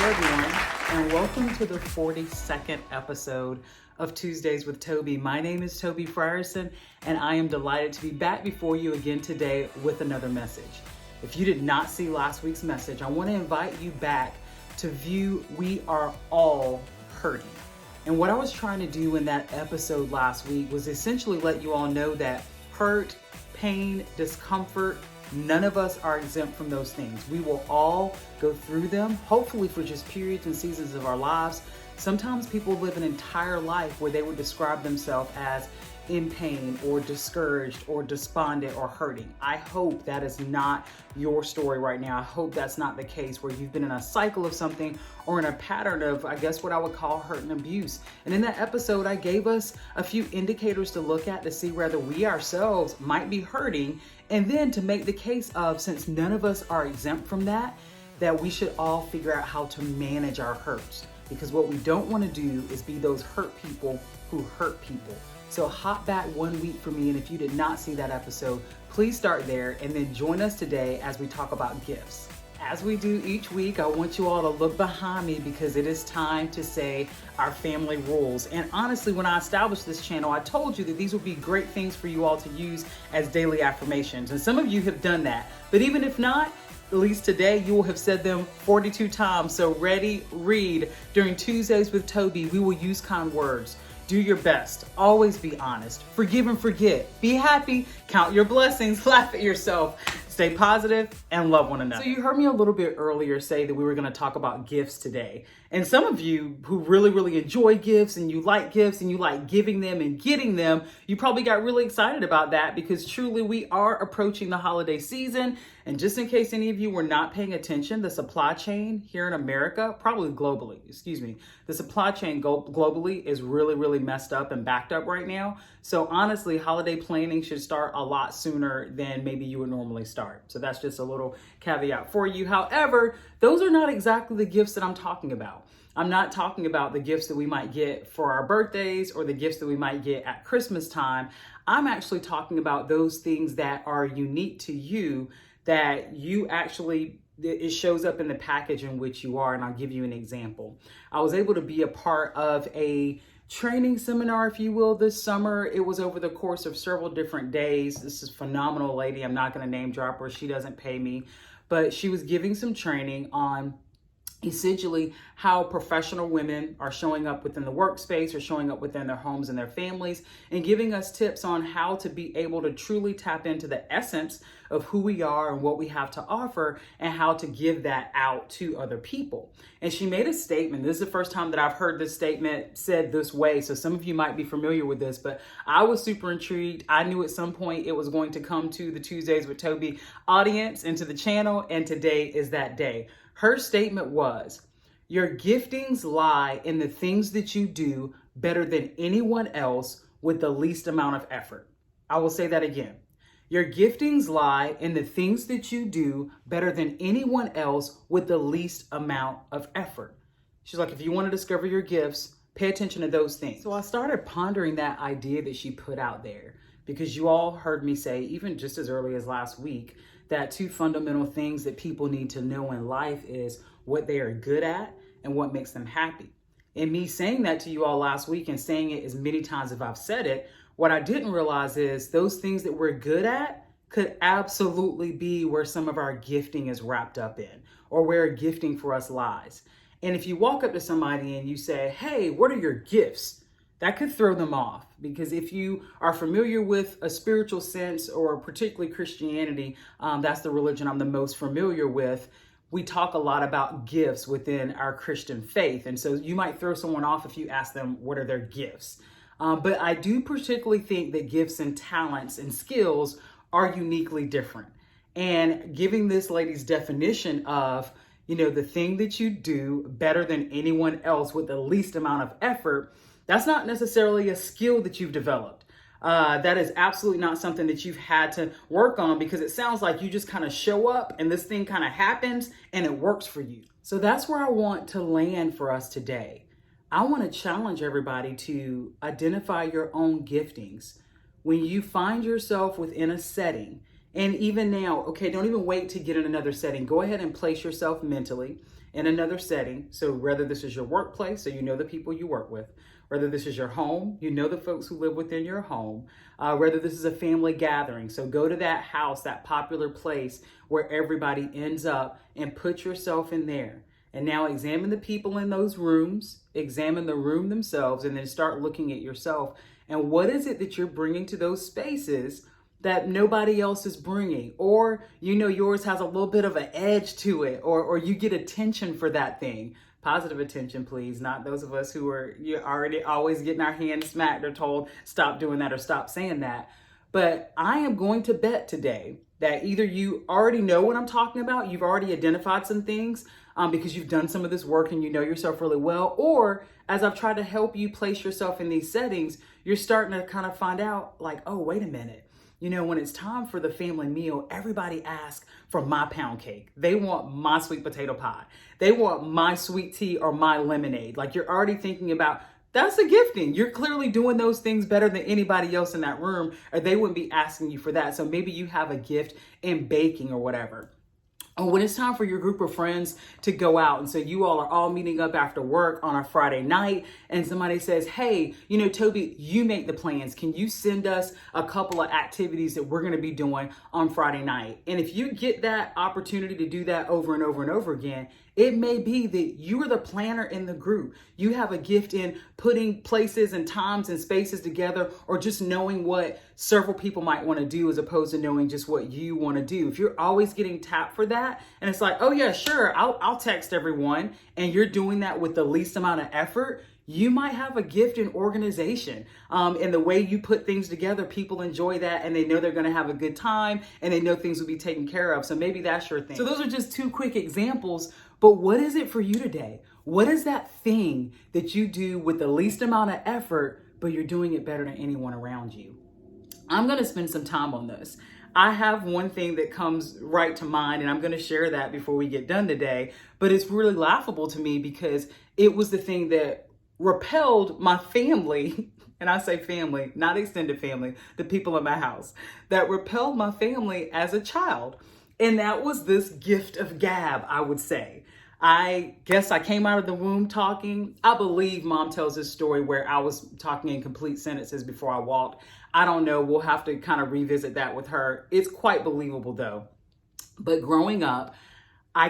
everyone, and welcome to the 42nd episode of Tuesdays with Toby. My name is Toby Frierson, and I am delighted to be back before you again today with another message. If you did not see last week's message, I want to invite you back to view We Are All Hurting. And what I was trying to do in that episode last week was essentially let you all know that hurt, pain, discomfort, none of us are exempt from those things. We will all go through them, hopefully for just periods and seasons of our lives. Sometimes people live an entire life where they would describe themselves as in pain or discouraged or despondent or hurting. I hope that is not your story right now. I hope that's not the case where you've been in a cycle of something or in a pattern of, I guess, what I would call hurt and abuse. And in that episode, I gave us a few indicators to look at to see whether we ourselves might be hurting, and then to make the case of, since none of us are exempt from that, that we should all figure out how to manage our hurts. Because what we don't want to do is be those hurt people who hurt people. So hop back 1 week for me, and if you did not see that episode, please start there and then join us today as we talk about gifts. As we do each week, I want you all to look behind me because it is time to say our family rules. And honestly, when I established this channel, I told you that these would be great things for you all to use as daily affirmations. And some of you have done that. But even if not, at least today, you will have said them 42 times. So ready, read. During Tuesdays with Toby, we will use kind words. Do your best. Always be honest. Forgive and forget. Be happy. Count your blessings. Laugh at yourself. Stay positive and love one another. So you heard me a little bit earlier say that we were going to talk about gifts today. And some of you who really enjoy gifts and you like giving them and getting them, you probably got really excited about that because truly we are approaching the holiday season. And just in case any of you were not paying attention, the supply chain here in America, probably globally, the supply chain globally is really messed up and backed up right now. So honestly, holiday planning should start a lot sooner than maybe you would normally start. So that's just a little caveat for you. However, those are not exactly the gifts that I'm talking about. I'm not talking about the gifts that we might get for our birthdays or the gifts that we might get at Christmas time. I'm actually talking about those things that are unique to you, that you actually, it shows up in the package in which you are. And I'll give you an example. I was able to be a part of a training seminar, if you will, this summer. It was over the course of several different days. This is a phenomenal lady. I'm not going to name drop her. She doesn't pay me, but she was giving some training on essentially how professional women are showing up within the workspace or showing up within their homes and their families, and giving us tips on how to be able to truly tap into the essence of who we are and what we have to offer and how to give that out to other people. And she made a statement. This is the first time that I've heard this statement said this way, so some of you might be familiar with this, but I was super intrigued. I knew at some point it was going to come to the Tuesdays with Toby audience and to the channel, and today is that day. Her statement was, your giftings lie in the things that you do better than anyone else with the least amount of effort. I will say that again. Your giftings lie in the things that you do better than anyone else with the least amount of effort. She's like, if you want to discover your gifts, pay attention to those things. So I started pondering that idea that she put out there, because you all heard me say, even just as early as last week, that two fundamental things that people need to know in life is what they are good at and what makes them happy. And me saying that to you all last week and saying it as many times as I've said it, what I didn't realize is those things that we're good at could absolutely be where some of our gifting is wrapped up in, or where gifting for us lies. And if you walk up to somebody and you say, hey, what are your gifts? That could throw them off, because if you are familiar with a spiritual sense, or particularly Christianity, that's the religion I'm the most familiar with, we talk a lot about gifts within our Christian faith. And so you might throw someone off if you ask them what are their gifts. But I do particularly think that gifts and talents and skills are uniquely different. And giving this lady's definition of, the thing that you do better than anyone else with the least amount of effort, that's not necessarily a skill that you've developed. That is absolutely not something that you've had to work on, because it sounds like you just kind of show up and this thing kind of happens and it works for you. So that's where I want to land for us today. I want to challenge everybody to identify your own giftings. When you find yourself within a setting And even now, okay, don't even wait to get in another setting. Go ahead and place yourself mentally in another setting. So whether this is your workplace, so you know the people you work with, whether this is your home, you know the folks who live within your home, whether this is a family gathering. So go to that house, that popular place where everybody ends up, and put yourself in there. And now examine the people in those rooms, examine the room themselves, and then start looking at yourself. And what is it that you're bringing to those spaces that nobody else is bringing? Or, you know, yours has a little bit of an edge to it, or you get attention for that thing. Positive attention, please, not those of us who are you're already always getting our hands smacked or told, stop doing that or stop saying that. But I am going to bet today that either you already know what I'm talking about, you've already identified some things because you've done some of this work and you know yourself really well, or as I've tried to help you place yourself in these settings, you're starting to kind of find out like, oh, wait a minute. You know, when it's time for the family meal, everybody asks for my pound cake. They want my sweet potato pie. They want my sweet tea or my lemonade. Like, you're already thinking about, that's a gifting. You're clearly doing those things better than anybody else in that room, or they wouldn't be asking you for that. So maybe you have a gift in baking or whatever. Or when it's time for your group of friends to go out, and so you all are all meeting up after work on a Friday night, and somebody says, hey, you know, Toby, you make the plans. Can you send us a couple of activities that we're going to be doing on Friday night? And if you get that opportunity to do that over and over and over again, it may be that you are the planner in the group. You have a gift in putting places and times and spaces together, or just knowing what several people might want to do as opposed to knowing just what you want to do. If you're always getting tapped for that, and it's like, oh yeah, sure, I'll text everyone, and you're doing that with the least amount of effort, you might have a gift in organization. And the way you put things together, people enjoy that, and they know they're going to have a good time, and they know things will be taken care of. So maybe that's your thing. So those are just two quick examples. But what is it for you today? What is that thing that you do with the least amount of effort, but you're doing it better than anyone around you? I'm going to spend some time on this. I have one thing that comes right to mind, and I'm going to share that before we get done today. But it's really laughable to me because it was the thing that repelled my family. And I say family, not extended family, the people in my house, that repelled my family as a child. And that was this gift of gab, I would say. I guess I came out of the womb talking. I believe mom tells this story where I was talking in complete sentences before I walked. I don't know. We'll have to kind of revisit that with her. It's quite believable though. But growing up, I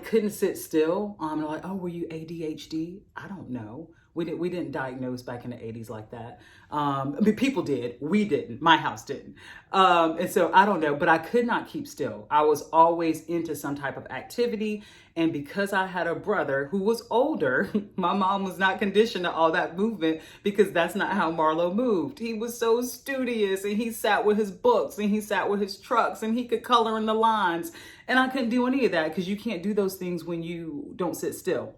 couldn't sit still. Like, oh, were you ADHD? I don't know. We didn't diagnose back in the 80s like that. I mean, people did. We didn't. My house didn't. And so I don't know, but I could not keep still. I was always into some type of activity. And because I had a brother who was older, my mom was not conditioned to all that movement because that's not how Marlo moved. He was so studious, and he sat with his books, and he sat with his trucks, and he could color in the lines. And I couldn't do any of that because you can't do those things when you don't sit still.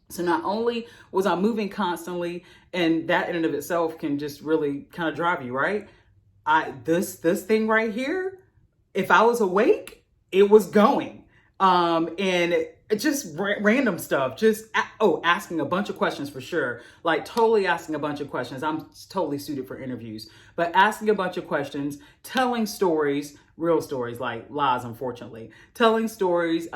So not only was I moving constantly, and that in and of itself can just really kind of drive you, right? This thing right here, if I was awake, it was going. And just random stuff, asking a bunch of questions for sure. Like totally asking a bunch of questions. I'm totally suited for interviews, but asking a bunch of questions, telling stories, real stories, like lies, unfortunately, telling stories,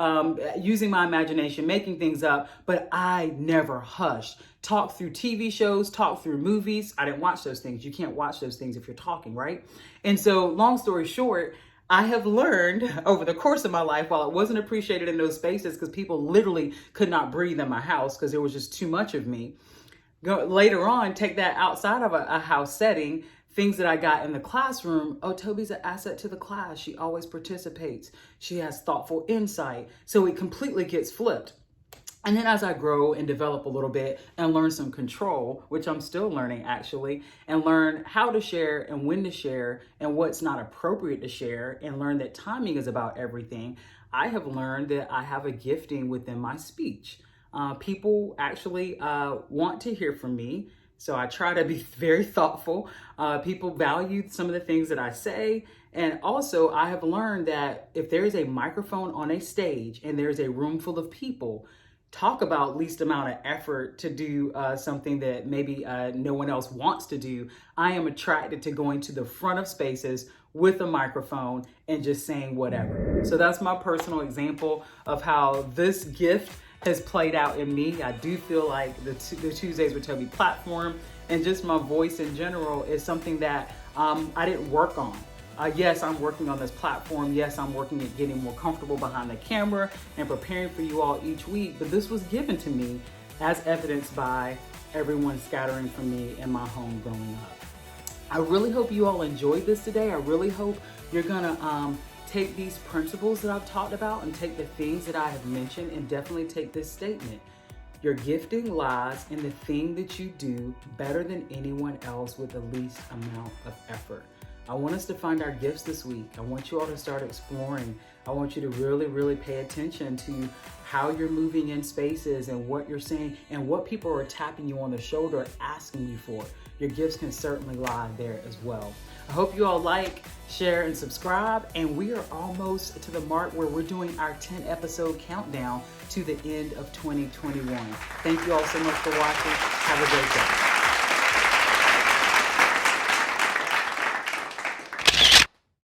using my imagination, making things up, but I never hushed. Talk through TV shows, talk through movies. I didn't watch those things. You can't watch those things if you're talking, right? And so long story short, I have learned over the course of my life, while it wasn't appreciated in those spaces because people literally could not breathe in my house because there was just too much of me. Later on, take that outside of a house setting, things that I got in the classroom. Oh, Toby's an asset to the class. She always participates. She has thoughtful insight. So it completely gets flipped. And then as I grow and develop a little bit and learn some control, which I'm still learning actually, and learn how to share and when to share and what's not appropriate to share, and learn that timing is about everything, I have learned that I have a gifting within my speech. People actually want to hear from me. So I try to be very thoughtful. People value some of the things that I say. And also I have learned that if there is a microphone on a stage and there's a room full of people, talk about least amount of effort to do something that maybe no one else wants to do. I am attracted to going to the front of spaces with a microphone and just saying whatever. So that's my personal example of how this gift has played out in me. I do feel like the Tuesdays with Tobe platform and just my voice in general is something that I didn't work on. Yes, I'm working on this platform. Yes, I'm working at getting more comfortable behind the camera and preparing for you all each week. But this was given to me as evidenced by everyone scattering from me in my home growing up. I really hope you all enjoyed this today. I really hope you're gonna take these principles that I've talked about and take the things that I have mentioned and definitely take this statement. Your gifting lies in the thing that you do better than anyone else with the least amount of effort. I want us to find our gifts this week. I want you all to start exploring. I want you to really, really pay attention to how you're moving in spaces and what you're saying and what people are tapping you on the shoulder, asking you for. Your gifts can certainly lie there as well. I hope you all like, share, and subscribe. And we are almost to the mark where we're doing our 10 episode countdown to the end of 2021. Thank you all so much for watching. Have a great day.